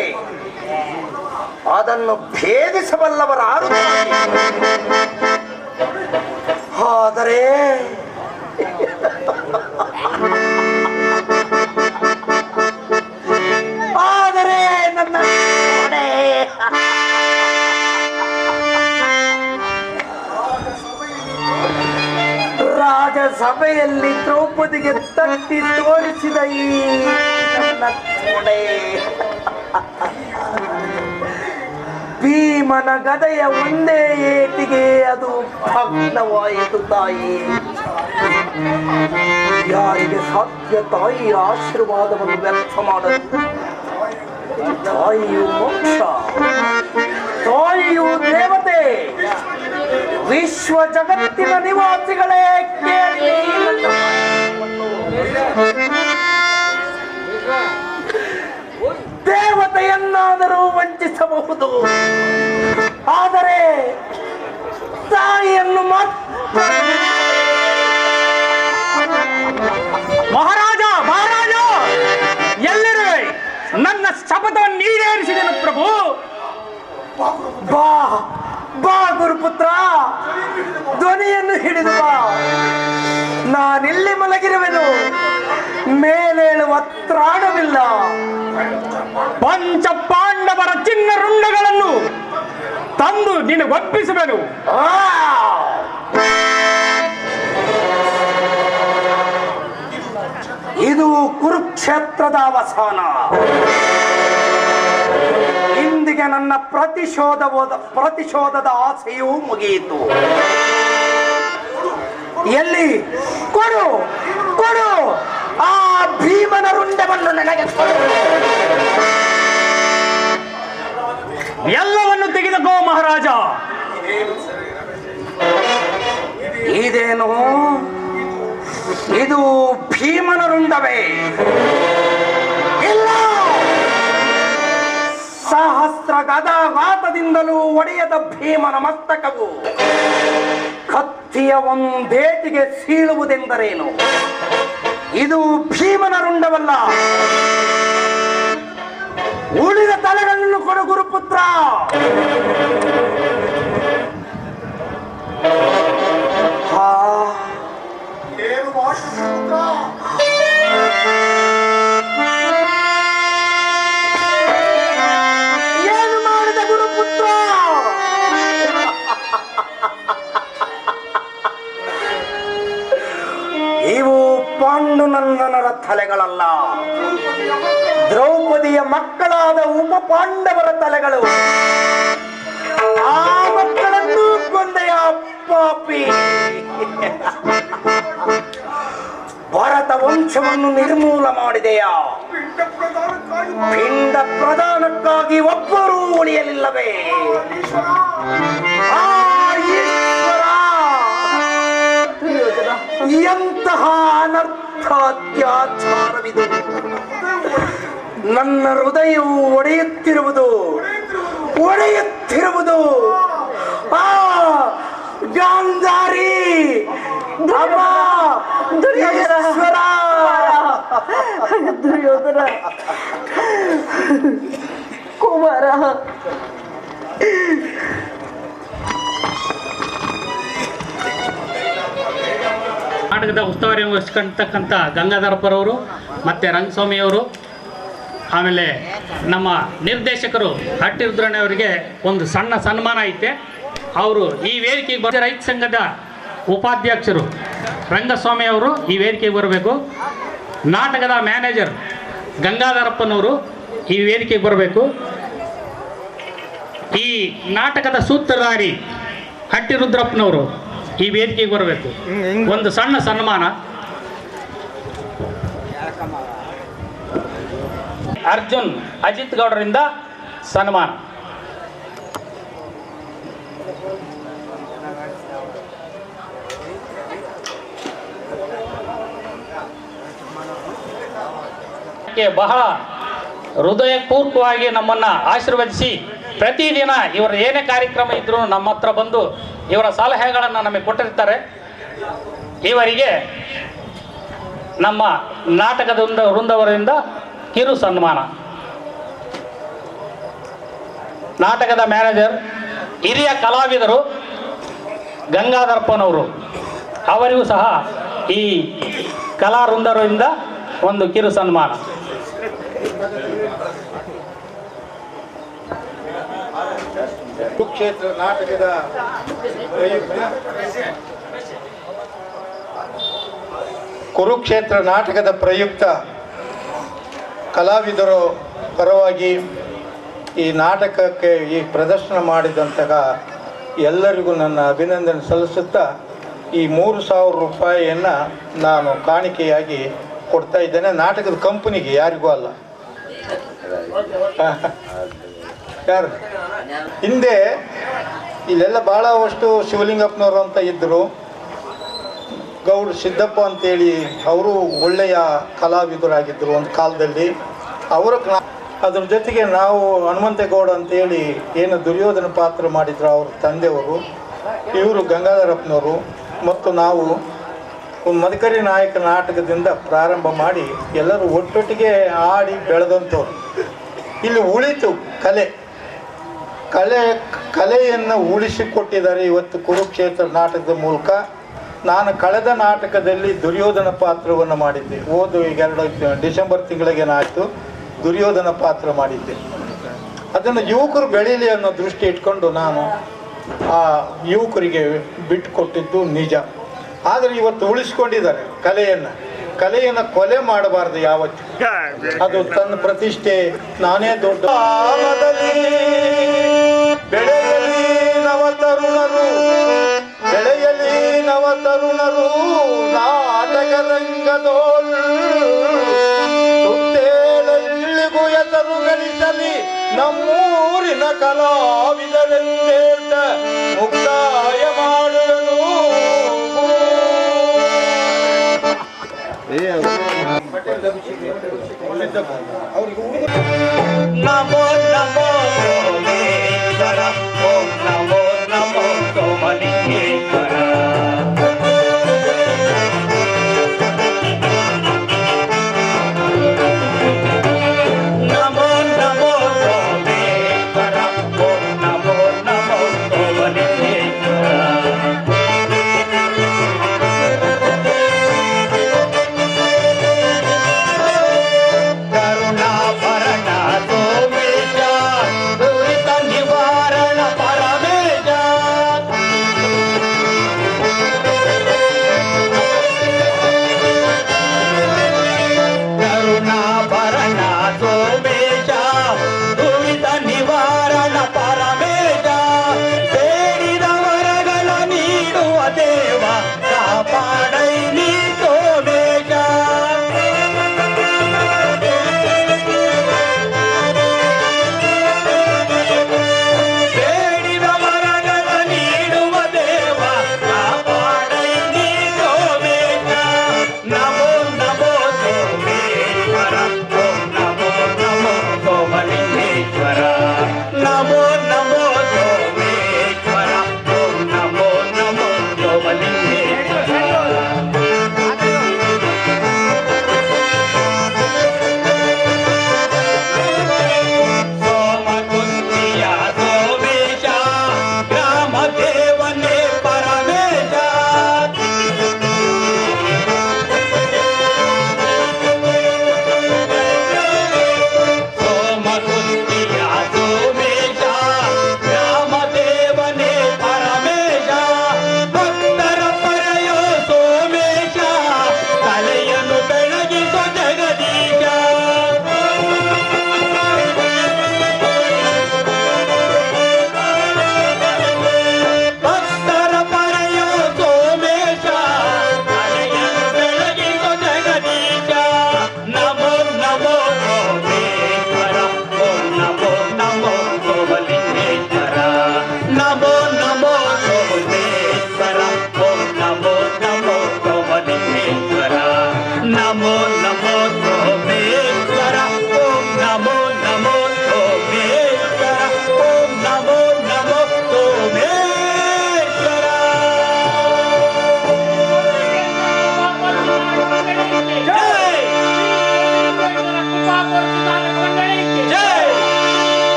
ಅದನ್ನು ಭೇದಿಸಬಲ್ಲವರಾರು. ಆದರೆ ನನ್ನ ರಾಜಸಭೆಯಲ್ಲಿ ದ್ರೌಪದಿಗೆ ತಟ್ಟಿ ತೋರಿಸಿದ ಈ ನನ್ನ ತೊಡೆ, ಭೀಮನ ಗದೆಯ ಒಂದೇ ಏಟಿಗೆ ಅದು ಭಗ್ನವಾಯಿತು. ತಾಯಿ, ಯಾರಿಗೆ ಸಾಧ್ಯ ತಾಯಿಯ ಆಶೀರ್ವಾದವನ್ನು ವ್ಯರ್ಥ ಮಾಡಲು? ತಾಯಿಯು ಮೋಕ್ಷ, ತಾಯಿಯು ದೇವತೆ. ವಿಶ್ವ ಜಗತ್ತಿನ ನಿವಾಸಿಗಳೇ ಕೇಳಿ, ದೇವತೆಯನ್ನಾದರೂ ವಂಚಿಸಬಹುದು, ಆದರೆ ತಾಯಿಯನ್ನು ಮಾತ್ರ. ಮಹಾರಾಜ, ಮಹಾರಾಜ, ಎಲ್ಲಿರುವೆ? ನನ್ನ ಶಪಥವನ್ನು ಈಡೇರಿಸಿದೆನು ಪ್ರಭು. ಬಾ ಬಾ ಗುರುಪುತ್ರ, ಧ್ವನಿಯನ್ನು ಹಿಡಿದು ಬಾ. ನಾನಿಲ್ಲಿ ಮಲಗಿರುವೆನು, ಮೇಲೇಳುವ ತ್ರಾಣವಿಲ್ಲ. ಪಂಚ ಪಾಂಡವರ ಚಿನ್ನ ರುಂಡಗಳನ್ನು ತಂದು ನಿನಗೊಪ್ಪಿಸುವೆನು. ಇದು ಕುರುಕ್ಷೇತ್ರದ ಅವಸಾನ. ಇಂದಿಗೆ ನನ್ನ ಪ್ರತಿಶೋಧದ ಆಸೆಯೂ ಮುಗಿಯಿತು. ಎಲ್ಲಿ? ಕೊಡು ಕೊಡು ಆ ಭೀಮನ ರುಂಡವನ್ನು ನನಗೆ ಕೊಡು. ಎಲ್ಲವನ್ನು ತೆಗೆದುಕೋ ಮಹಾರಾಜ. ಇದೇನು? ಇದು ಭೀಮನ ರುಂಡವೇ? ಇಲ್ಲ, ಸಹಸ್ರ ಗದಾಘಾತದಿಂದಲೂ ಒಡೆಯದ ಭೀಮನ ಮಸ್ತಕವು ಕತ್ತಿಯ ಒಂದೇಟಿಗೆ ಸೀಳುವುದೆಂದರೇನು? ಇದು ಭೀಮನ ರುಂಡವಲ್ಲ. ಉಳಿದ ತಲೆಗಳನ್ನು ಕೊಡು ಗುರುಪುತ್ರ. ಏನು ಮಾಡಿದ ಗುರುಪುತ್ರ? ಇವು ಪಾಂಡುನಂದನರ ತಲೆಗಳಲ್ಲ, ದ್ರೌಪದಿಯ ಮಕ್ಕಳಾದ ಉಪ ಪಾಂಡವರ ತಲೆಗಳು. ಆ ಮಕ್ಕಳನ್ನು ಕೊಂದೆಯ ಪಾಪಿ. ಭರತ ವಂಶವನ್ನು ನಿರ್ಮೂಲ ಮಾಡಿದೆಯಾ? ಪಿಂಡ ಪ್ರದಾನಕ್ಕಾಗಿ ಒಬ್ಬರೂ ಉಳಿಯಲಿಲ್ಲವೇ? ಆ ಈಶ್ವರ, ಎಂತಹ ಅನರ್ಥ ಅತ್ಯಾಚಾರವಿದು! ನನ್ನ ಹೃದಯವು ಒಡೆಯುತ್ತಿರುವುದು. ಆ ಗಾಂಧಾರಿ, ಅಮ್ಮ, ಈಶ್ವರ. ದುರ್ಯೋಧನ, ಕುಮಾರ, ನಾಟಕದ ಉಸ್ತುವಾರಿ ವಹಿಸ್ಕೊಂತಕ್ಕಂಥ ಗಂಗಾಧರಪ್ಪರವರು ಮತ್ತು ರಂಗಸ್ವಾಮಿಯವರು, ಆಮೇಲೆ ನಮ್ಮ ನಿರ್ದೇಶಕರು ಹಟ್ಟಿರುದ್ರಣ್ಣವರಿಗೆ ಒಂದು ಸಣ್ಣ ಸನ್ಮಾನ ಐತೆ. ಅವರು ಈ ವೇದಿಕೆಗೆ ಬಂದ ರೈತ ಸಂಘದ ಉಪಾಧ್ಯಕ್ಷರು ರಂಗಸ್ವಾಮಿ ಅವರು ಈ ವೇದಿಕೆಗೆ ಬರಬೇಕು. ನಾಟಕದ ಮ್ಯಾನೇಜರ್ ಗಂಗಾಧರಪ್ಪನವರು ಈ ವೇದಿಕೆಗೆ ಬರಬೇಕು. ಈ ನಾಟಕದ ಸೂತ್ರಧಾರಿ ಹಟ್ಟಿರುದ್ರಪ್ಪನವರು ಈ ವೇದಿಕೆಗೆ ಬರಬೇಕು. ಒಂದು ಸಣ್ಣ ಸನ್ಮಾನ. ಅರ್ಜುನ್ ಅಜಿತ್ ಗೌಡರಿಂದ ಸನ್ಮಾನ. ಬಹಳ ಹೃದಯಪೂರ್ವಕವಾಗಿ ನಮ್ಮನ್ನ ಆಶೀರ್ವದಿಸಿ ಪ್ರತಿದಿನ ಇವರ ಏನೇ ಕಾರ್ಯಕ್ರಮ ಇದ್ರೂ ನಮ್ಮ ಹತ್ರ ಬಂದು ಇವರ ಸಲಹೆಗಳನ್ನು ನಮಗೆ ಕೊಟ್ಟಿರ್ತಾರೆ. ಇವರಿಗೆ ನಮ್ಮ ನಾಟಕದ ವೃಂದವರಿಂದ ಕಿರು ಸನ್ಮಾನ. ನಾಟಕದ ಮ್ಯಾನೇಜರ್ ಹಿರಿಯ ಕಲಾವಿದರು ಗಂಗಾಧರಪ್ಪನವರು, ಅವರಿಗೂ ಸಹ ಈ ಕಲಾ ವೃಂದವರಿಂದ ಒಂದು ಕಿರು ಸನ್ಮಾನ. ಕುರುಕ್ಷೇತ್ರ ನಾಟಕದ ಕುರುಕ್ಷೇತ್ರ ನಾಟಕದ ಪ್ರಯುಕ್ತ ಕಲಾವಿದರ ಪರವಾಗಿ ಈ ನಾಟಕಕ್ಕೆ ಈ ಪ್ರದರ್ಶನ ಮಾಡಿದಂತಹ ಎಲ್ಲರಿಗೂ ನನ್ನ ಅಭಿನಂದನೆ ಸಲ್ಲಿಸುತ್ತಾ ಈ 3,000 ರೂಪಾಯಿಯನ್ನು ನಾನು ಕಾಣಿಕೆಯಾಗಿ ಕೊಡ್ತಾ ಇದ್ದೇನೆ. ನಾಟಕದ ಕಂಪನಿಗೆ, ಯಾರಿಗೂ ಅಲ್ಲ. ಯಾರು ಹಿಂದೆ ಇಲ್ಲೆಲ್ಲ ಭಾಳಷ್ಟು ಶಿವಲಿಂಗಪ್ಪನವರು ಅಂತ ಇದ್ದರು, ಗೌಡ ಸಿದ್ದಪ್ಪ ಅಂತೇಳಿ ಅವರು ಒಳ್ಳೆಯ ಕಲಾವಿದರಾಗಿದ್ದರು ಒಂದು ಕಾಲದಲ್ಲಿ. ಅದ್ರ ಜೊತೆಗೆ ನಾವು ಹನುಮಂತೇಗೌಡ ಅಂತೇಳಿ ಏನು ದುರ್ಯೋಧನ ಪಾತ್ರ ಮಾಡಿದ್ರು ಅವ್ರ ತಂದೆಯವರು, ಇವರು ಗಂಗಾಧರಪ್ಪನವರು ಮತ್ತು ನಾವು ಮದಕರಿ ನಾಯಕ ನಾಟಕದಿಂದ ಪ್ರಾರಂಭ ಮಾಡಿ ಎಲ್ಲರೂ ಒಟ್ಟೊಟ್ಟಿಗೆ ಆಡಿ ಬೆಳೆದಂಥವ್ರು. ಇಲ್ಲಿ ಉಳಿತು ಕಲೆಯನ್ನು ಉಳಿಸಿಕೊಟ್ಟಿದ್ದಾರೆ ಇವತ್ತು ಕುರುಕ್ಷೇತ್ರ ನಾಟಕದ ಮೂಲಕ. ನಾನು ಕಳೆದ ನಾಟಕದಲ್ಲಿ ದುರ್ಯೋಧನ ಪಾತ್ರವನ್ನು ಮಾಡಿದ್ದೆ. ಈಗ 2 ಡಿಸೆಂಬರ್ ತಿಂಗಳಿಗೇನಾಯಿತು ದುರ್ಯೋಧನ ಪಾತ್ರ ಮಾಡಿದ್ದೆ. ಅದನ್ನು ಯುವಕರು ಬೆಳೀಲಿ ಅನ್ನೋ ದೃಷ್ಟಿ ಇಟ್ಕೊಂಡು ನಾನು ಆ ಯುವಕರಿಗೆ ಬಿಟ್ಟುಕೊಟ್ಟಿದ್ದು ನಿಜ. ಆದರೆ ಇವತ್ತು ಉಳಿಸ್ಕೊಂಡಿದ್ದಾರೆ ಕಲೆಯನ್ನು ಕೊಲೆ ಮಾಡಬಾರ್ದು ಯಾವತ್ತು. ಅದು ತನ್ನ ಪ್ರತಿಷ್ಠೆ, ನಾನೇ ದೊಡ್ಡ ಬೆಳೆಯಲಿ ನವತರುಣರು ನಾಟಕ ರಂಗದೋಳ್ ಸುತ್ತೇಳಲ್ಲಿಗೂ ಹೆಸರು ಗಳಿಸಲಿ ನಮ್ಮೂರಿನ ಕಲಾವಿದರೆಂದೇಳ್ತ ಮುಕ್ತಾಯ ಮಾಡುವನು. ನಮೋ ನಮೋ ಓಂ